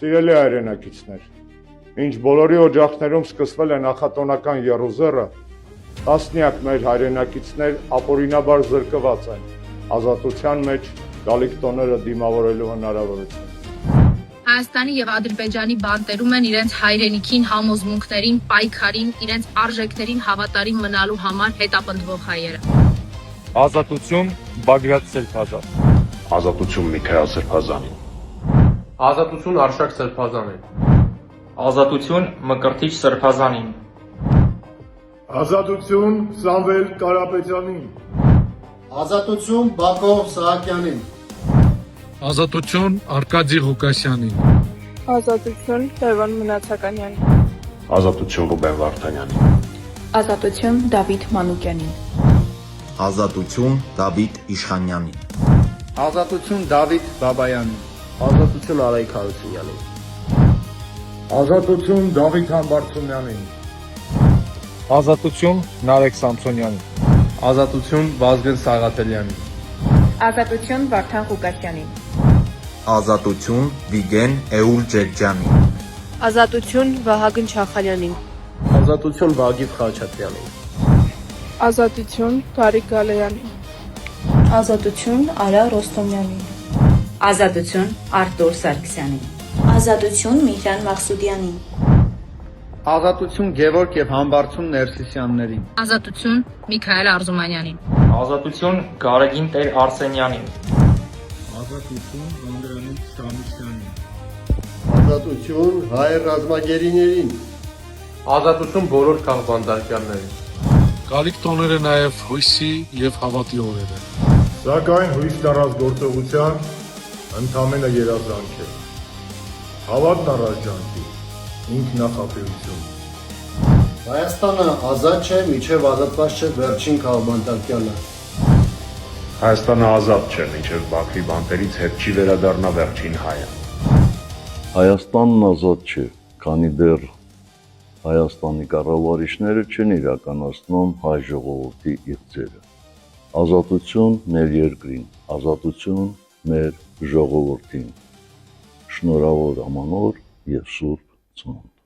Սիրելի հայրենակիցներ, ինչ բոլորի օջախներում սկսվել է նախատոնական եռուզեռը, տասնյակ մեր հայրենակիցներ ապօրինաբար զրկված են ազատության մեջ գալիք տոները դիմավորելու հնարավորություն։ Հայաստանի եւ Ադրբեջանի բանտերում են իրենց հայրենիքին, համոզմունքներին, պայքարին, իրենց արժեքներին հավատարիմ մնալու համար հետապնդվող հայերը։ Ազատություն Բագրատ Սրբազան։ Ազատություն Միքայել Սրբազանին։ Ազատություն Արշակ Սրբազանին։ Ազատություն Մկրտիչ Սրբազանին։ Ազատություն Սամվել Կարապետյանին։ Ազատություն Բակո Սահակյանին։ Ազատություն Արկադի Ղուկասյանին։ Ազատություն Լևոն Մնացականյանին։ Ազատություն Ռուբեն Վարդանյանին։ Ազատություն Դավիթ Մանուկյանին։ Ազատություն Դավիթ Իշխանյանին։ Ազատություն Դավիթ Բաբայանին։ Ազատություն Արայք Հարությունյանին։ Ազատություն Դավիթ Համբարձումյանին։ Ազատություն Նարեկ Սամսոնյանին։ Ազատություն Վազգեն Սաղաթելյանին։ Ազատություն Վարդան Ղուկասյանին։ Ազատություն Վիգեն Էուլ Ջերջյանին։ Ազատություն Վահագն Չախալյանին։ Ազատություն Վագիվ Խաչատրյանին։ Ազատություն Գարիկ Գալեյանին։ Ազատություն Արա Ռոստոմյանին։ Ազատություն Արտուր Սարգսյանին։ Ազատություն Միհրան Մաղսուդյանին։ Ազատություն Գևորգ եւ Համբարձում Ներսիսյաններին։ Ազատություն Միքայել Արզումանյանին։ Ազատություն Գարեգին Տեր Արսենյանին։ Ազատություն Անդրանիկ Շամիշյանին։ Ազատություն հայ ռազմագերիներին։ Ազատություն բոլոր քաղբանդարկյալներին։ Գալիք տոները նաև հույսի եւ հավատի օրեր են։ Սակայն հույս տարած գործողության ընդամենը երազանք է։ Հավատն առաջանքի, ինքնախապեյություն։ Հայաստանը ազատ չէ, միջև ազատված չէ վերջին քաղբանդարկյալը։ Հայաստանը ազատ չէ, մինչև Բաքվի բանտերից հետ չի վերադառնա վերջին հայը։ Հայաստանն ազատ չէ, քանի դեռ Հայաստանի կառավարիչները չեն իրականացնում հայ ժողովրդի իղձերը։ Ազատություն մեր երկրին, ազատություն մեր ժողովրդին։ Շնորհավոր ամանոր եւ սուրբ ծնունդ։